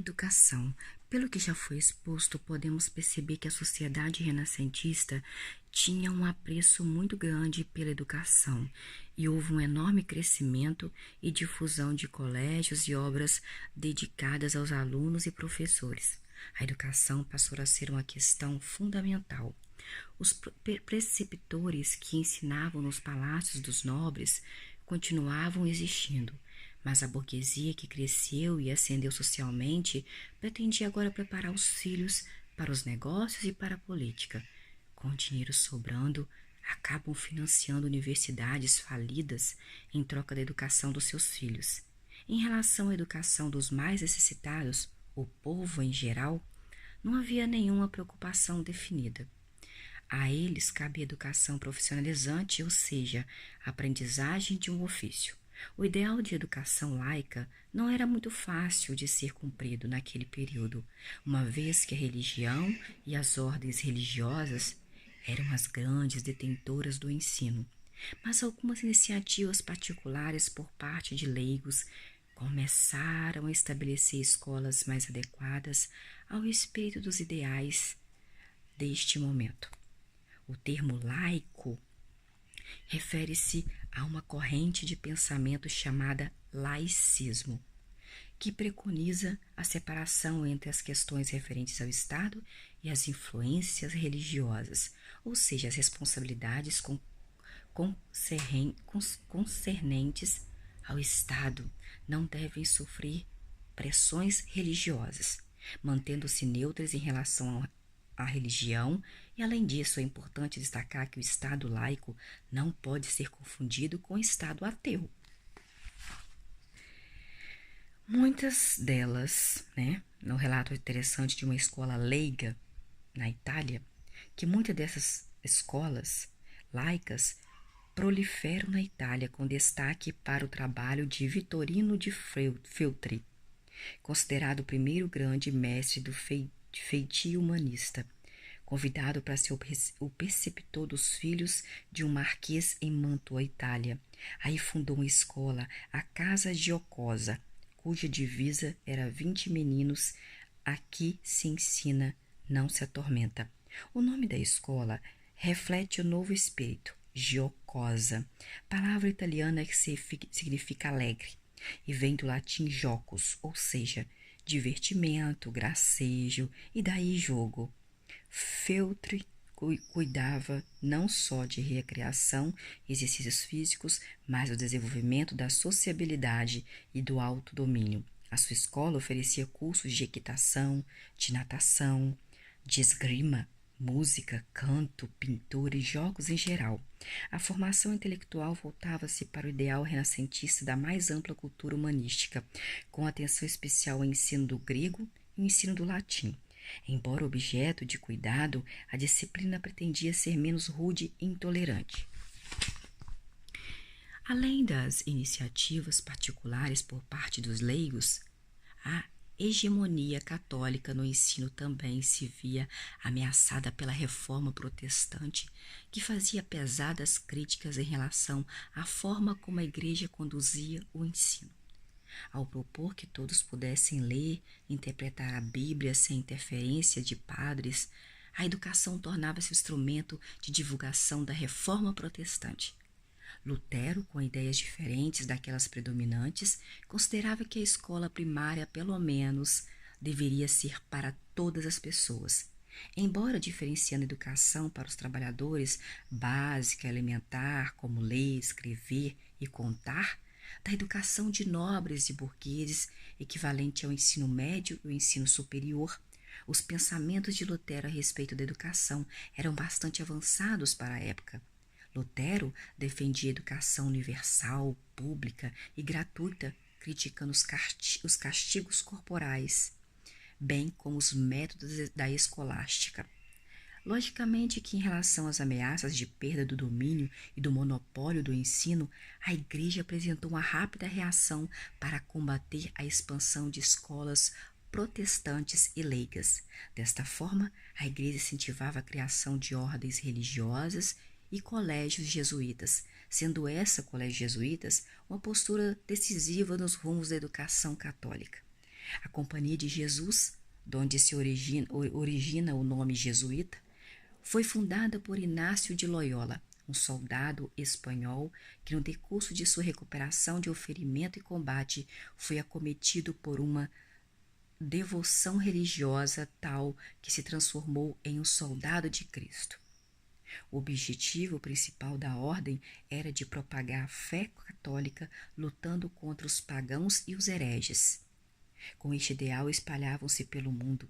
Educação. Pelo que já foi exposto, podemos perceber que a sociedade renascentista tinha um apreço muito grande pela educação e houve um enorme crescimento e difusão de colégios e obras dedicadas aos alunos e professores. A educação passou a ser uma questão fundamental. Os preceptores que ensinavam nos palácios dos nobres continuavam existindo, mas a burguesia que cresceu e ascendeu socialmente pretendia agora preparar os filhos para os negócios e para a política. Com dinheiro sobrando, acabam financiando universidades falidas em troca da educação dos seus filhos. Em relação à educação dos mais necessitados, o povo em geral, não havia nenhuma preocupação definida. A eles cabe a educação profissionalizante, ou seja, a aprendizagem de um ofício. O ideal de educação laica não era muito fácil de ser cumprido naquele período, uma vez que a religião e as ordens religiosas eram as grandes detentoras do ensino. Mas algumas iniciativas particulares por parte de leigos começaram a estabelecer escolas mais adequadas ao espírito dos ideais deste momento. O termo laico refere-se a uma corrente de pensamento chamada laicismo, que preconiza a separação entre as questões referentes ao Estado e as influências religiosas, ou seja, as responsabilidades concernentes ao Estado não devem sofrer pressões religiosas, mantendo-se neutras em relação à religião, e além disso é importante destacar que o Estado laico não pode ser confundido com o Estado ateu. Muitas delas, no relato interessante de uma escola leiga na Itália, que muitas dessas escolas laicas proliferam na Itália, com destaque para o trabalho de Vittorino de Feltri, considerado o primeiro grande mestre do feitio humanista, convidado para ser o preceptor dos filhos de um marquês em Mantua, Itália. Aí fundou uma escola, a Casa Giocosa, cuja divisa era 20 meninos, aqui se ensina, não se atormenta. O nome da escola reflete o novo espírito, giocosa, palavra italiana que significa alegre, e vem do latim jocus, ou seja, divertimento, gracejo, e daí jogo. Feltri cuidava não só de recreação e exercícios físicos, mas do desenvolvimento da sociabilidade e do autodomínio. A sua escola oferecia cursos de equitação, de natação, de esgrima, música, canto, pintura e jogos em geral. A formação intelectual voltava-se para o ideal renascentista da mais ampla cultura humanística, com atenção especial ao ensino do grego e ao ensino do latim. Embora objeto de cuidado, a disciplina pretendia ser menos rude e intolerante. Além das iniciativas particulares por parte dos leigos, a hegemonia católica no ensino também se via ameaçada pela reforma protestante, que fazia pesadas críticas em relação à forma como a igreja conduzia o ensino. Ao propor que todos pudessem ler e interpretar a Bíblia sem interferência de padres, a educação tornava-se instrumento de divulgação da reforma protestante. Lutero, com ideias diferentes daquelas predominantes, considerava que a escola primária, pelo menos, deveria ser para todas as pessoas. Embora diferenciando a educação para os trabalhadores básica e elementar, como ler, escrever e contar, da educação de nobres e burgueses, equivalente ao ensino médio e ao ensino superior, os pensamentos de Lutero a respeito da educação eram bastante avançados para a época. Lutero defendia a educação universal, pública e gratuita, criticando os castigos corporais, bem como os métodos da escolástica. Logicamente que, em relação às ameaças de perda do domínio e do monopólio do ensino, a Igreja apresentou uma rápida reação para combater a expansão de escolas protestantes e leigas. Desta forma, a Igreja incentivava a criação de ordens religiosas e colégios jesuítas, sendo essa, colégios jesuítas, uma postura decisiva nos rumos da educação católica. A Companhia de Jesus, de onde se origina o nome jesuíta, foi fundada por Inácio de Loyola, um soldado espanhol que, no decurso de sua recuperação de um ferimento e combate, foi acometido por uma devoção religiosa tal que se transformou em um soldado de Cristo. O objetivo principal da ordem era de propagar a fé católica, lutando contra os pagãos e os hereges. Com este ideal espalhavam-se pelo mundo,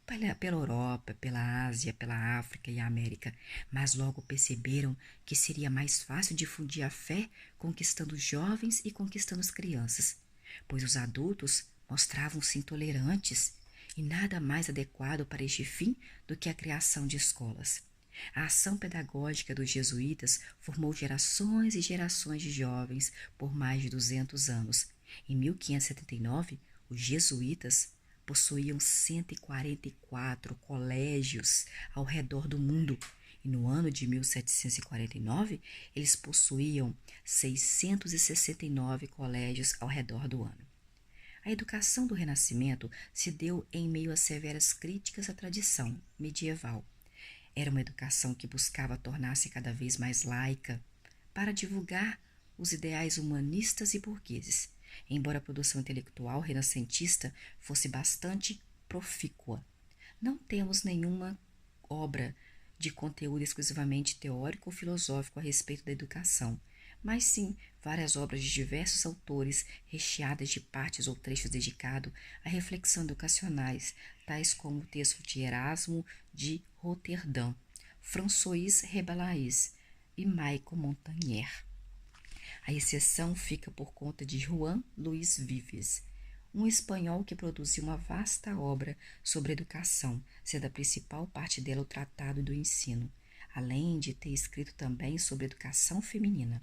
pela Europa, pela Ásia, pela África e América, mas logo perceberam que seria mais fácil difundir a fé conquistando os jovens e conquistando as crianças, pois os adultos mostravam-se intolerantes e nada mais adequado para este fim do que a criação de escolas. A ação pedagógica dos jesuítas formou gerações e gerações de jovens por mais de 200 anos. Em 1579, os jesuítas possuíam 144 colégios ao redor do mundo e no ano de 1749 eles possuíam 669 colégios ao redor do ano. A educação do Renascimento se deu em meio a severas críticas à tradição medieval. Era uma educação que buscava tornar-se cada vez mais laica para divulgar os ideais humanistas e burgueses, embora a produção intelectual renascentista fosse bastante profícua. Não temos nenhuma obra de conteúdo exclusivamente teórico ou filosófico a respeito da educação, mas sim várias obras de diversos autores recheadas de partes ou trechos dedicados a reflexões educacionais, tais como o texto de Erasmo de Roterdã, François Rabelais e Michel Montagnier. A exceção fica por conta de Juan Luis Vives, um espanhol que produziu uma vasta obra sobre educação, sendo a principal parte dela o Tratado do Ensino, além de ter escrito também sobre educação feminina.